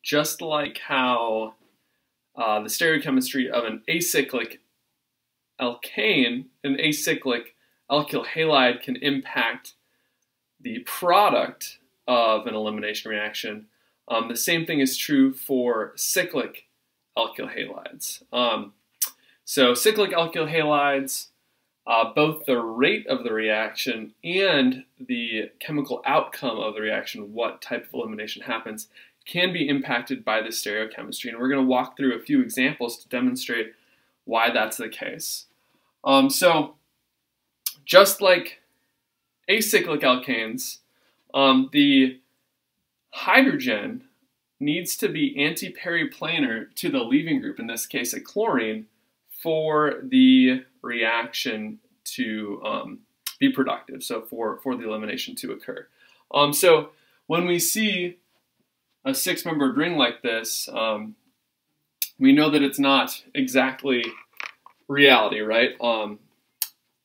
just like how the stereochemistry of an acyclic alkane, an acyclic alkyl halide can impact the product of an elimination reaction, the same thing is true for cyclic alkyl halides. So cyclic alkyl halides, both the rate of the reaction and the chemical outcome of the reaction, what type of elimination happens, can be impacted by the stereochemistry. And we're going to walk through a few examples to demonstrate why that's the case. So just like acyclic alkanes, the hydrogen needs to be anti-periplanar to the leaving group, in this case a chlorine, for the reaction to be productive, so for the elimination to occur. So when we see a six-membered ring like this, we know that it's not exactly reality, right?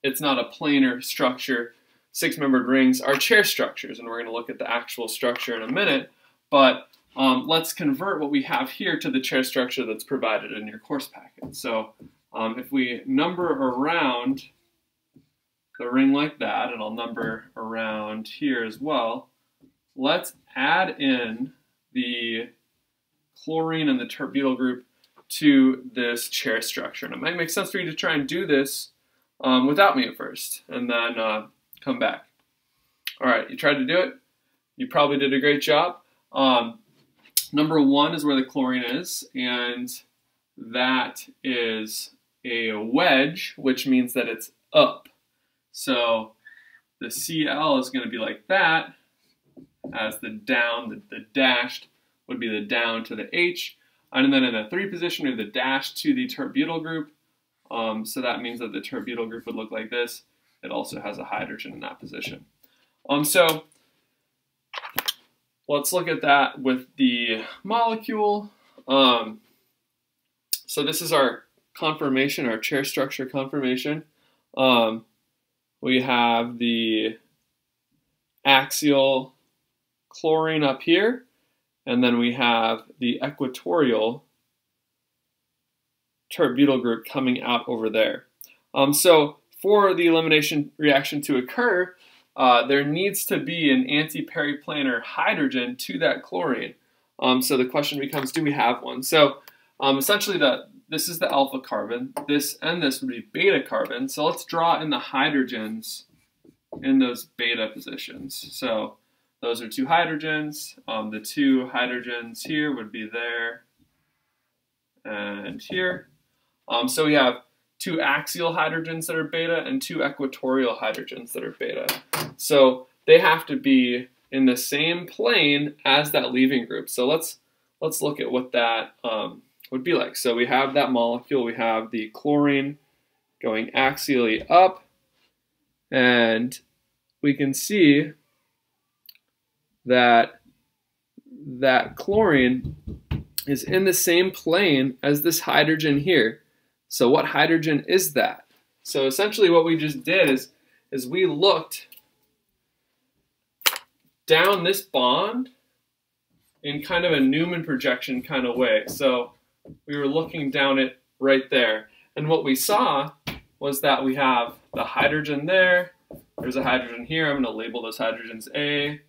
It's not a planar structure. Six-membered rings are chair structures, and we're going to look at the actual structure in a minute, but let's convert what we have here to the chair structure that's provided in your course packet. So if we number around the ring like that, and I'll number around here as well, let's add in the chlorine and the tert-butyl group to this chair structure. And it might make sense for you to try and do this without me at first, and then come back. All right, you tried to do it. You probably did a great job. Number one is where the chlorine is, and that is a wedge, which means that it's up. So the Cl is going to be like that, as the down, the dashed would be the down to the H, and then in the 3 position we have the dash to the tert-butyl group. So that means that the tert-butyl group would look like this. It also has a hydrogen in that position. So let's look at that with the molecule. So this is our conformation, our chair structure conformation. We have the axial chlorine up here, and then we have the equatorial tert-butyl group coming out over there. So for the elimination reaction to occur, there needs to be an anti-periplanar hydrogen to that chlorine. So the question becomes, do we have one? So essentially this is the alpha carbon, this and this would be beta carbon. So let's draw in the hydrogens in those beta positions. So those are 2 hydrogens. The 2 hydrogens here would be there and here. So we have 2 axial hydrogens that are beta and 2 equatorial hydrogens that are beta. So they have to be in the same plane as that leaving group. So let's look at what that would be like. So we have that molecule, we have the chlorine going axially up, and we can see that that chlorine is in the same plane as this hydrogen here. So what hydrogen is that? So essentially what we just did is we looked down this bond in kind of a Newman projection kind of way. So we were looking down it right there. And what we saw was that we have the hydrogen there. There's a hydrogen here. I'm going to label those hydrogens A,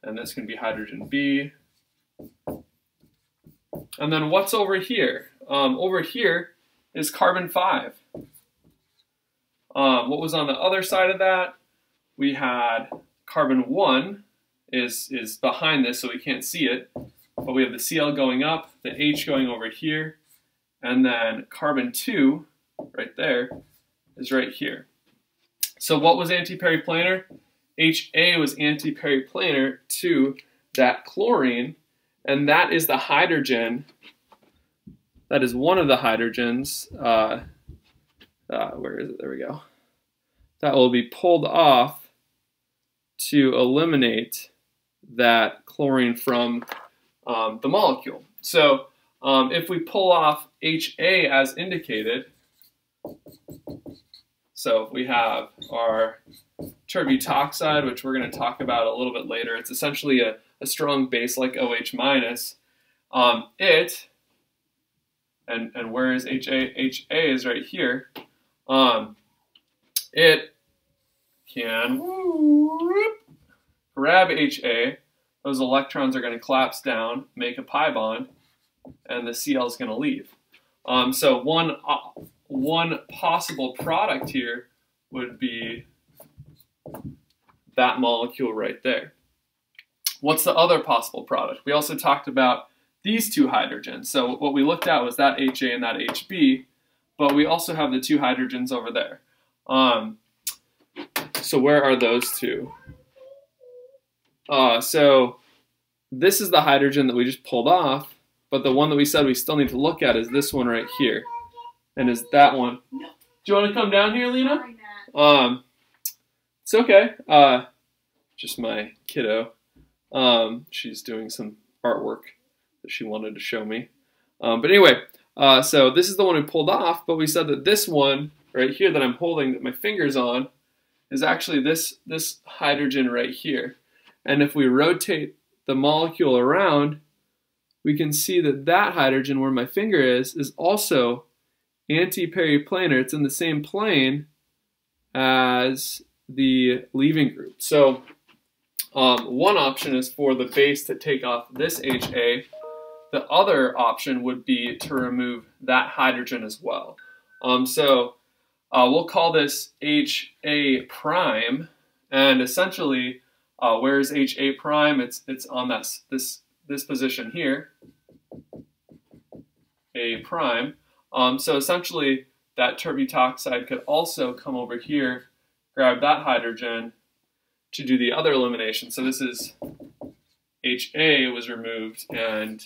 and this can be hydrogen B. And then what's over here? Over here is carbon 5. What was on the other side of that? We had carbon 1 is behind this, so we can't see it. But we have the Cl going up, the H going over here, and then carbon 2, right there, is right here. So what was anti-periplanar? HA was anti-periplanar to that chlorine, and that is the hydrogen. That is one of the hydrogens. Where is it? There we go. That will be pulled off to eliminate that chlorine from the molecule. So if we pull off HA as indicated, so we have our tert-butoxide, which we're going to talk about a little bit later. It's essentially a strong base like OH minus. And where is HA? HA is right here. It can grab HA. Those electrons are going to collapse down, make a pi bond, and the Cl is going to leave. So one possible product here would be that molecule right there. What's the other possible product? We also talked about these two hydrogens. So what we looked at was that HA and that HB, but we also have the two hydrogens over there. So where are those two? So this is the hydrogen that we just pulled off, but the one that we said we still need to look at is this one right here. And is that one. Do you want to come down here, Lena? It's okay. Just my kiddo. She's doing some artwork that she wanted to show me. But anyway, so this is the one we pulled off, but we said that this one right here that I'm holding, that my finger's on, is actually this hydrogen right here. And if we rotate the molecule around, we can see that that hydrogen where my finger is also anti-periplanar. It's in the same plane as the leaving group. So one option is for the base to take off this HA. The other option would be to remove that hydrogen as well. We'll call this HA prime, and essentially, where's HA prime? It's on this position here, A prime. So essentially, that terbutoxide could also come over here, grab that hydrogen to do the other elimination. So this is HA was removed, and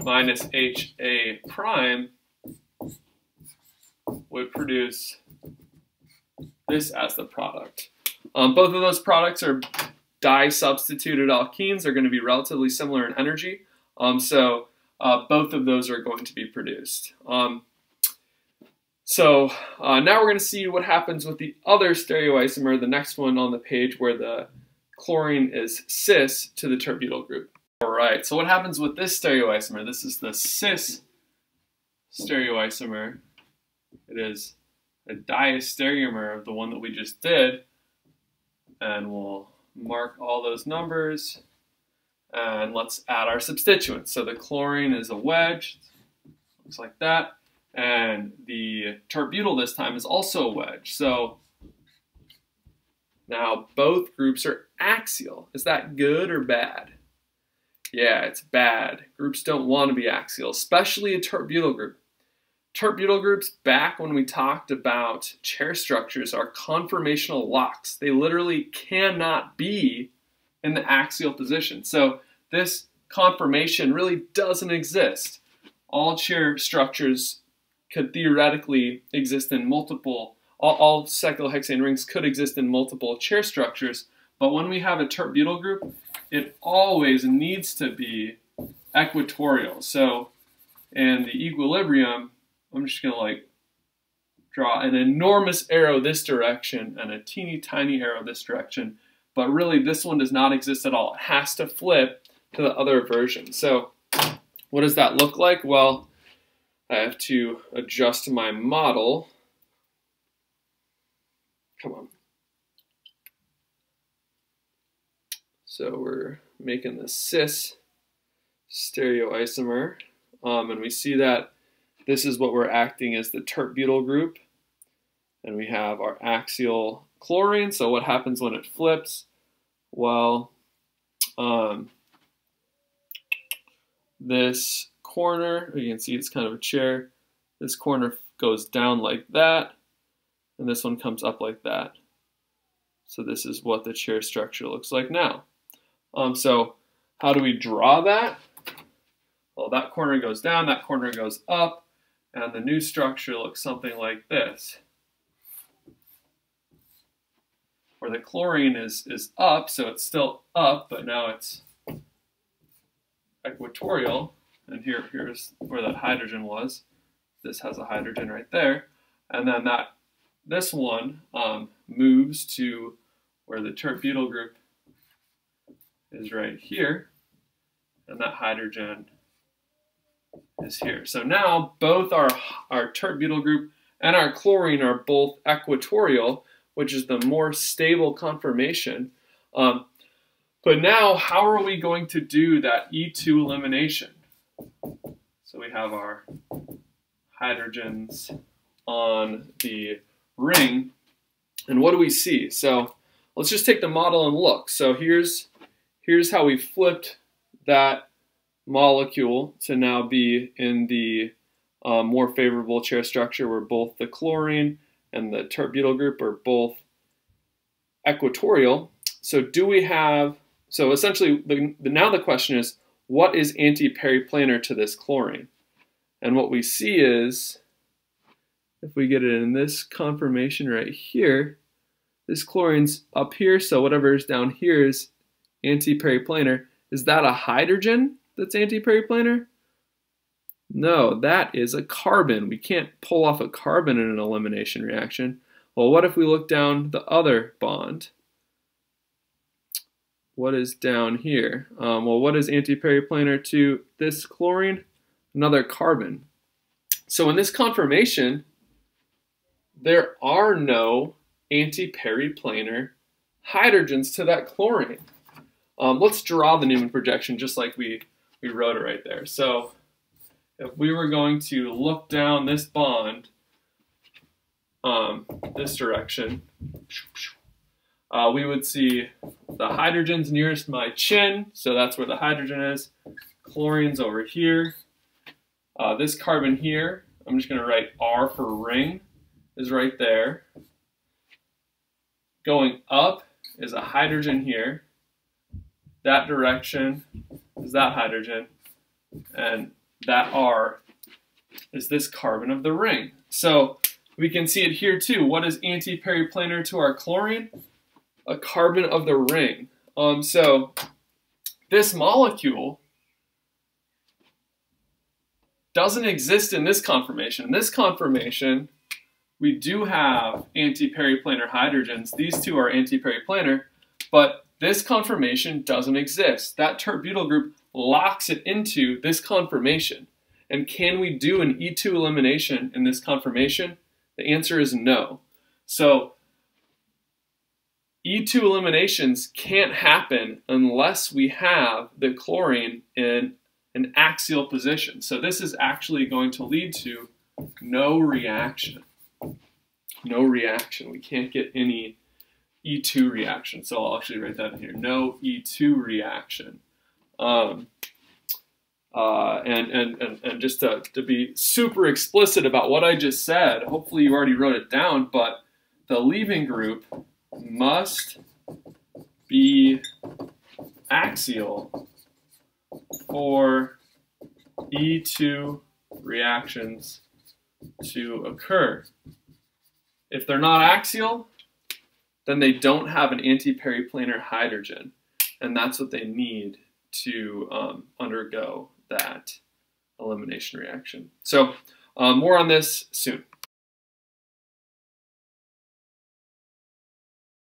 minus HA prime would produce this as the product. Both of those products are di-substituted alkenes. They're going to be relatively similar in energy. Both of those are going to be produced. Now we're going to see what happens with the other stereoisomer, the next one on the page where the chlorine is cis to the terbutyl group. All right, so what happens with this stereoisomer? This is the cis stereoisomer. It is a diastereomer of the one that we just did. And we'll mark all those numbers. And let's add our substituents. So the chlorine is a wedge, looks like that. And the terbutyl this time is also a wedge. So now both groups are axial. Is that good or bad? Yeah, it's bad. Groups don't want to be axial, especially a terbutyl group. Terbutyl groups, back when we talked about chair structures, are conformational locks. They literally cannot be in the axial position. So this conformation really doesn't exist. All chair structures could theoretically exist in multiple, all cyclohexane rings could exist in multiple chair structures, but when we have a terbutyl group, it always needs to be equatorial. So in the equilibrium, I'm just going to like draw an enormous arrow this direction and a teeny tiny arrow this direction, but really this one does not exist at all. It has to flip to the other version. So what does that look like? Well, I have to adjust my model. Come on. So we're making the cis stereoisomer, and we see that this is what we're acting as the terbutyl group, and we have our axial chlorine. So what happens when it flips? Well, this corner, you can see it's kind of a chair. This corner goes down like that, and this one comes up like that. So this is what the chair structure looks like now. So how do we draw that? Well, that corner goes down, that corner goes up, and the new structure looks something like this, where the chlorine is up, so it's still up, but now it's equatorial. And here's where that hydrogen was. This has a hydrogen right there. And then this one moves to where the terbutyl group is right here. And that hydrogen is here. So now both our tert butyl group and our chlorine are both equatorial, which is the more stable conformation. But now, how are we going to do that E2 elimination? So we have our hydrogens on the ring, and what do we see? So let's just take the model and look. So here's how we flipped that molecule to now be in the more favorable chair structure, where both the chlorine and the tert butyl group are both equatorial. So do we have, so essentially now the question is, what is anti-periplanar to this chlorine? And what we see is, if we get it in this conformation right here, this chlorine's up here, so whatever is down here is anti-periplanar. Is that a hydrogen that's anti-periplanar? No, that is a carbon. We can't pull off a carbon in an elimination reaction. Well, what if we look down the other bond? What is down here? Well, what is anti-periplanar to this chlorine? Another carbon. So in this conformation, there are no anti-periplanar hydrogens to that chlorine. Let's draw the Newman projection just like we wrote it right there. So if we were going to look down this bond, this direction, we would see the hydrogens nearest my chin, so that's where the hydrogen is. Chlorine's over here. This carbon here, I'm just going to write R for ring, is right there. Going up is a hydrogen here. That direction is that hydrogen, and that R is this carbon of the ring. So we can see it here too. What is anti-periplanar to our chlorine? A carbon of the ring. So this molecule doesn't exist in this conformation. In this conformation, we do have anti-periplanar hydrogens. These two are anti-periplanar, but this conformation doesn't exist. That tert butyl group locks it into this conformation. And can we do an E2 elimination in this conformation? The answer is no. So E2 eliminations can't happen unless we have the chlorine in an axial position. So this is actually going to lead to no reaction. No reaction. We can't get any E2 reaction. So I'll actually write that in here. No E2 reaction. And just to be super explicit about what I just said, hopefully you already wrote it down, but the leaving group must be axial for E2 reactions to occur. If they're not axial, then they don't have an anti-periplanar hydrogen, and that's what they need to undergo that elimination reaction. So more on this soon.